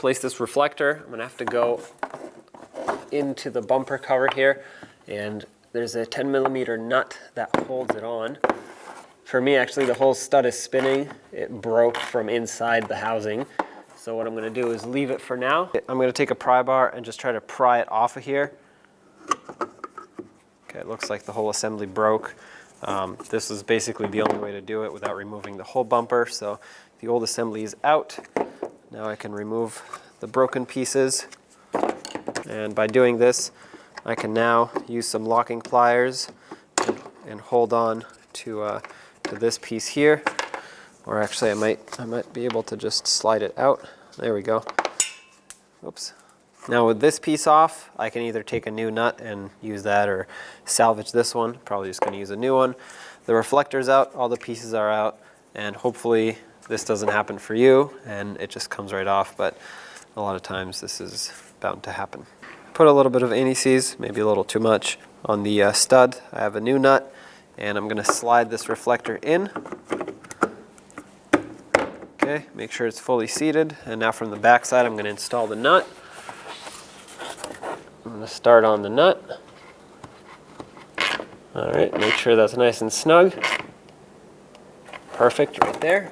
replace this reflector, I'm gonna have to go into the bumper cover here, and there's a 10mm nut that holds it on. For me, actually, the whole stud is spinning. It broke from inside the housing. So what I'm gonna do is leave it for now. I'm gonna take a pry bar and just try to pry it off of here. Okay, it looks like the whole assembly broke. This is basically the only way to do it without removing the whole bumper. So the old assembly is out. Now I can remove the broken pieces. And by doing this, I can now use some locking pliers and hold on to this piece here. Or actually, I might be able to just slide it out. There we go. Oops. Now with this piece off, I can either take a new nut and use that or salvage this one. Probably just gonna use a new one. The reflector's out, all the pieces are out, and hopefully this doesn't happen for you and it just comes right off, but a lot of times this is bound to happen. Put a little bit of anti-seize, maybe a little too much, on the stud. I have a new nut and I'm gonna slide this reflector in. Okay, make sure it's fully seated, and now from the back side I'm gonna install the nut. I'm going to start on the nut. All right, make sure that's nice and snug. Perfect right there.